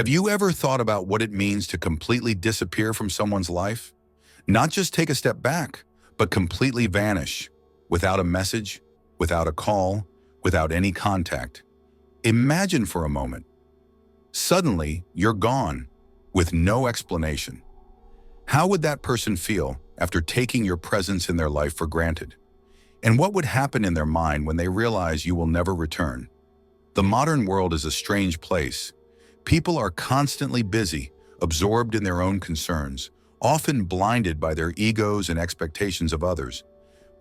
Have you ever thought about what it means to completely disappear from someone's life? Not just take a step back, but completely vanish, without a message, without a call, without any contact. Imagine for a moment. Suddenly, you're gone, with no explanation. How would that person feel after taking your presence in their life for granted? And what would happen in their mind when they realize you will never return? The modern world is a strange place. People are constantly busy, absorbed in their own concerns, often blinded by their egos and expectations of others.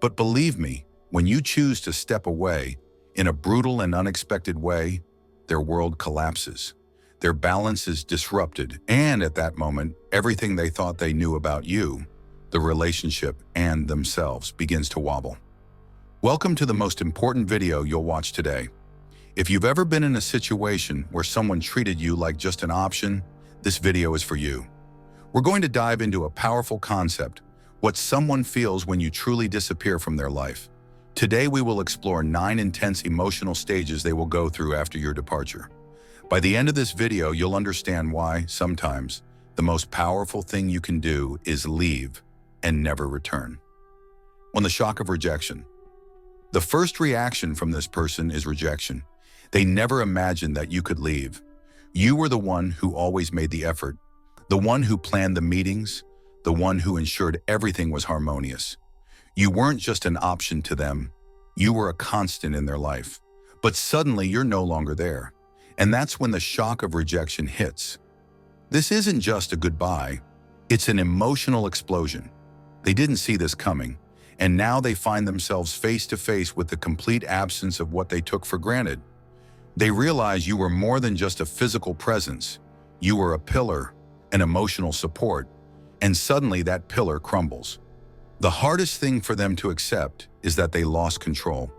But believe me, when you choose to step away, in a brutal and unexpected way, their world collapses. Their balance is disrupted, and at that moment, everything they thought they knew about you, the relationship, and themselves begins to wobble. Welcome to the most important video you'll watch today. If you've ever been in a situation where someone treated you like just an option, this video is for you. We're going to dive into a powerful concept, what someone feels when you truly disappear from their life. Today we will explore 9 intense emotional stages they will go through after your departure. By the end of this video, you'll understand why, sometimes, the most powerful thing you can do is leave and never return. On the shock of rejection. The first reaction from this person is rejection. They never imagined that you could leave. You were the one who always made the effort, the one who planned the meetings, the one who ensured everything was harmonious. You weren't just an option to them, you were a constant in their life. But suddenly you're no longer there. And that's when the shock of rejection hits. This isn't just a goodbye, it's an emotional explosion. They didn't see this coming, and now they find themselves face to face with the complete absence of what they took for granted. They realize you were more than just a physical presence. You were a pillar, an emotional support, and suddenly that pillar crumbles. The hardest thing for them to accept is that they lost control.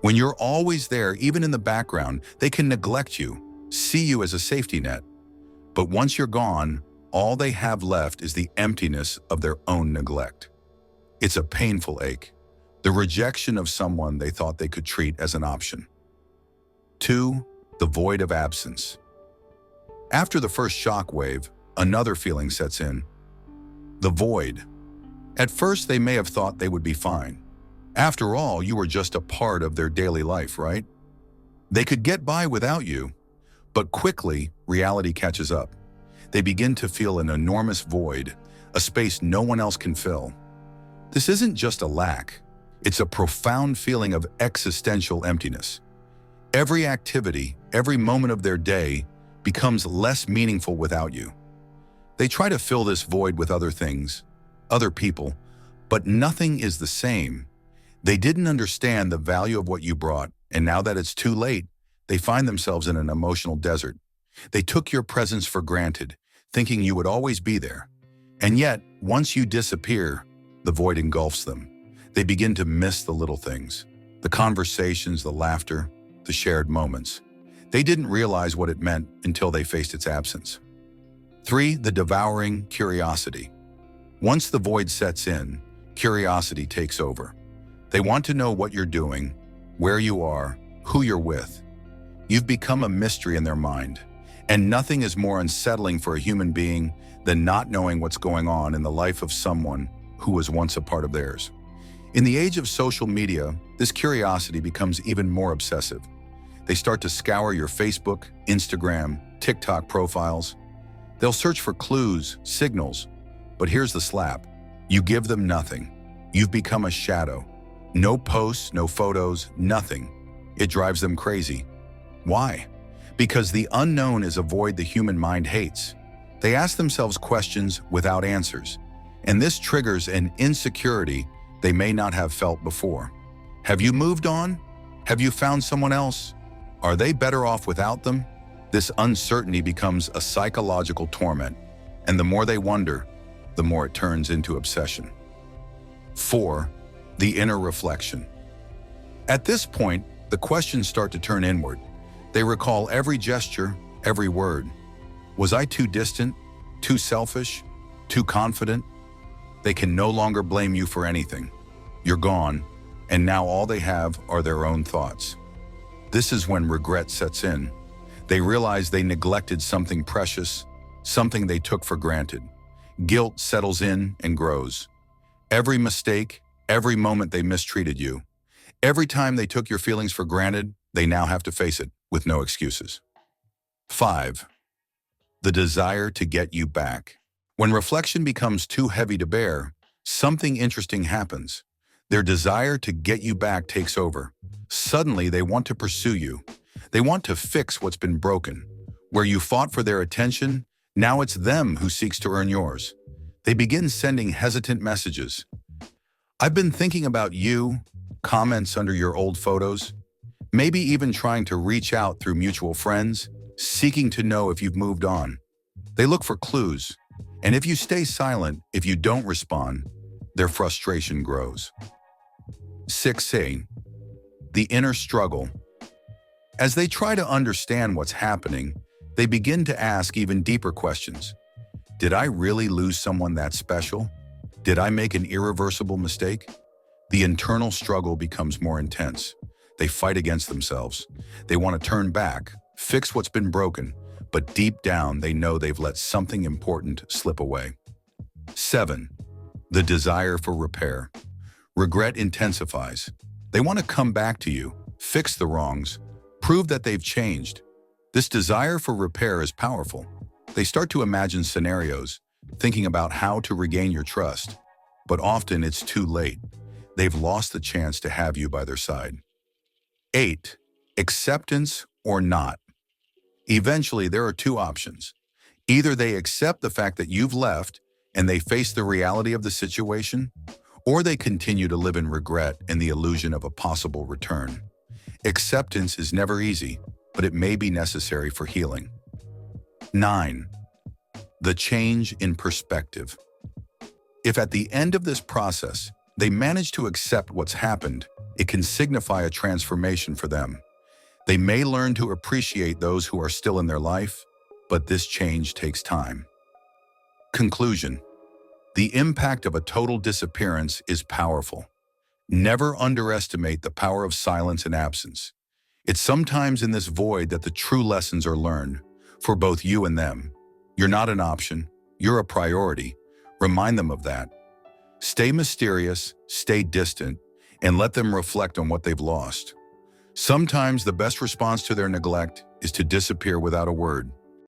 When you're always there, even in the background, they can neglect you, see you as a safety net. But once you're gone, all they have left is the emptiness of their own neglect. It's a painful ache, the rejection of someone they thought they could treat as an option. 2. The void of absence. After the first shock wave, another feeling sets in. The void. At first, they may have thought they would be fine. After all, you were just a part of their daily life, right? They could get by without you, but quickly, reality catches up. They begin to feel an enormous void, a space no one else can fill. This isn't just a lack, it's a profound feeling of existential emptiness. Every activity, every moment of their day becomes less meaningful without you. They try to fill this void with other things, other people, but nothing is the same. They didn't understand the value of what you brought, and now that it's too late, they find themselves in an emotional desert. They took your presence for granted, thinking you would always be there. And yet, once you disappear, the void engulfs them. They begin to miss the little things, the conversations, the laughter, the shared moments. They didn't realize what it meant until they faced its absence. 3. The devouring curiosity. Once the void sets in, curiosity takes over. They want to know what you're doing, where you are, who you're with. You've become a mystery in their mind, and nothing is more unsettling for a human being than not knowing what's going on in the life of someone who was once a part of theirs. In the age of social media, this curiosity becomes even more obsessive. They start to scour your Facebook, Instagram, TikTok profiles. They'll search for clues, signals, but here's the slap. You give them nothing. You've become a shadow. No posts, no photos, nothing. It drives them crazy. Why? Because the unknown is a void the human mind hates. They ask themselves questions without answers, and this triggers an insecurity they may not have felt before. Have you moved on? Have you found someone else? Are they better off without them? This uncertainty becomes a psychological torment, and the more they wonder, the more it turns into obsession. 4. The inner reflection. At this point, the questions start to turn inward. They recall every gesture, every word. Was I too distant, too selfish, too confident? They can no longer blame you for anything. You're gone, and now all they have are their own thoughts. This is when regret sets in. They realize they neglected something precious, something they took for granted. Guilt settles in and grows. Every mistake, every moment they mistreated you, every time they took your feelings for granted, they now have to face it with no excuses. 5. The desire to get you back. When reflection becomes too heavy to bear, something interesting happens. Their desire to get you back takes over. Suddenly, they want to pursue you. They want to fix what's been broken. Where you fought for their attention, now it's them who seeks to earn yours. They begin sending hesitant messages. "I've been thinking about you," comments under your old photos, maybe even trying to reach out through mutual friends, seeking to know if you've moved on. They look for clues, and if you stay silent, if you don't respond, their frustration grows. 6a. The inner struggle. As they try to understand what's happening, they begin to ask even deeper questions. Did I really lose someone that special? Did I make an irreversible mistake? The internal struggle becomes more intense. They fight against themselves. They want to turn back, fix what's been broken, but deep down they know they've let something important slip away. 7. The desire for repair. Regret intensifies. They want to come back to you, fix the wrongs, prove that they've changed. This desire for repair is powerful. They start to imagine scenarios, thinking about how to regain your trust. But often it's too late. They've lost the chance to have you by their side. 8. Acceptance or not. Eventually, there are two options. Either they accept the fact that you've left and they face the reality of the situation, or they continue to live in regret and the illusion of a possible return. Acceptance is never easy, but it may be necessary for healing. 9. The change in perspective. If at the end of this process, they manage to accept what's happened, it can signify a transformation for them. They may learn to appreciate those who are still in their life, but this change takes time. Conclusion. The impact of a total disappearance is powerful. Never underestimate the power of silence and absence. It's sometimes in this void that the true lessons are learned, for both you and them. You're not an option, you're a priority. Remind them of that. Stay mysterious, stay distant, and let them reflect on what they've lost. Sometimes the best response to their neglect is to disappear without a word.